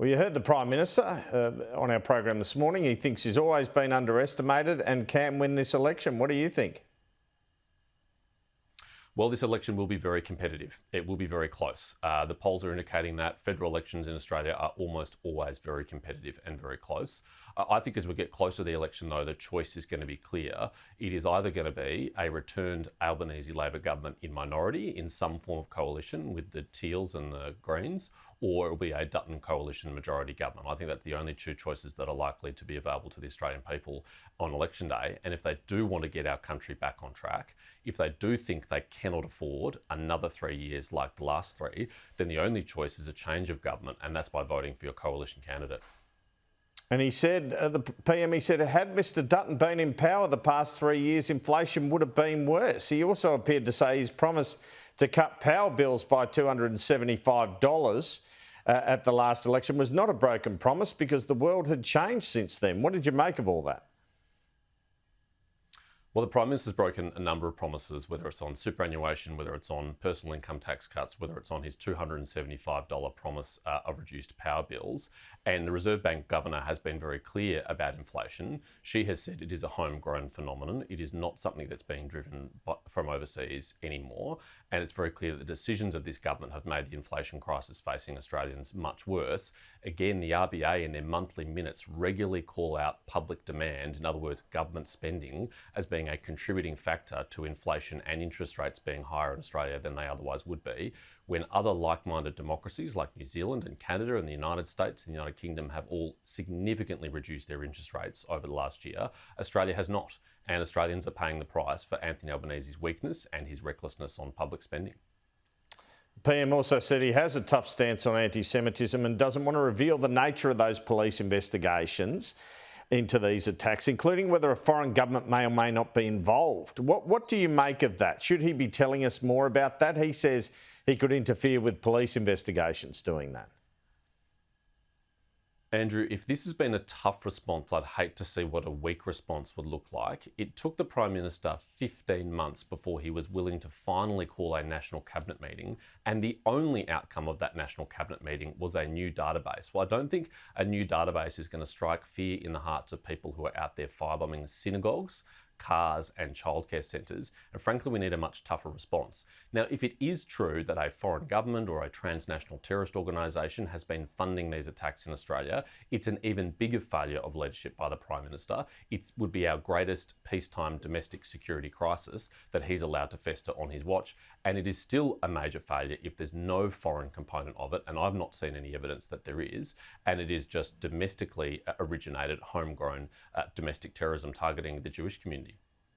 Well, you heard the Prime Minister on our program this morning. He thinks he's always been underestimated and can win this election. What do you think? Well, this election will be very competitive. It will be very close. The polls are indicating that federal elections in Australia are almost always very competitive and very close. I think as we get closer to the election, though, the choice is going to be clear. It is either going to be a returned Albanese-Labor government in minority in some form of coalition with the Teals and the Greens, or it will be a Dutton Coalition majority government. I think that's the only two choices that are likely to be available to the Australian people on election day. And if they do want to get our country back on track, if they do think they cannot afford another 3 years like the last three, then the only choice is a change of government, and that's by voting for your coalition candidate. And he said, the PM, he said, had Mr Dutton been in power the past 3 years, inflation would have been worse. He also appeared to say his promise to cut power bills by $275 at the last election was not a broken promise because the world had changed since then. What did you make of all that? Well, the Prime Minister's broken a number of promises, whether it's on superannuation, whether it's on personal income tax cuts, whether it's on his $275 promise of reduced power bills. And the Reserve Bank Governor has been very clear about inflation. She has said it is a homegrown phenomenon. It is not something that's being driven from overseas anymore. And it's very clear that the decisions of this government have made the inflation crisis facing Australians much worse. Again, the RBA in their monthly minutes regularly call out public demand, in other words, government spending, as being a contributing factor to inflation and interest rates being higher in Australia than they otherwise would be, when other like-minded democracies like New Zealand and Canada and the United States and the United Kingdom have all significantly reduced their interest rates over the last year. Australia has not, and Australians are paying the price for Anthony Albanese's weakness and his recklessness on public spending. PM also said he has a tough stance on anti-Semitism and doesn't want to reveal the nature of those police investigations into these attacks, including whether a foreign government may or may not be involved. What do you make of that? Should he be telling us more about that? He says he could interfere with police investigations doing that. Andrew, if this has been a tough response, I'd hate to see what a weak response would look like. It took the Prime Minister 15 months before he was willing to finally call a National Cabinet meeting, and the only outcome of that National Cabinet meeting was a new database. Well, I don't think a new database is going to strike fear in the hearts of people who are out there firebombing synagogues, cars and childcare centres, and frankly we need a much tougher response. Now, if it is true that a foreign government or a transnational terrorist organisation has been funding these attacks in Australia, it's an even bigger failure of leadership by the Prime Minister. It would be our greatest peacetime domestic security crisis that he's allowed to fester on his watch, and it is still a major failure if there's no foreign component of it, and I've not seen any evidence that there is, and it is just domestically originated, homegrown domestic terrorism targeting the Jewish community.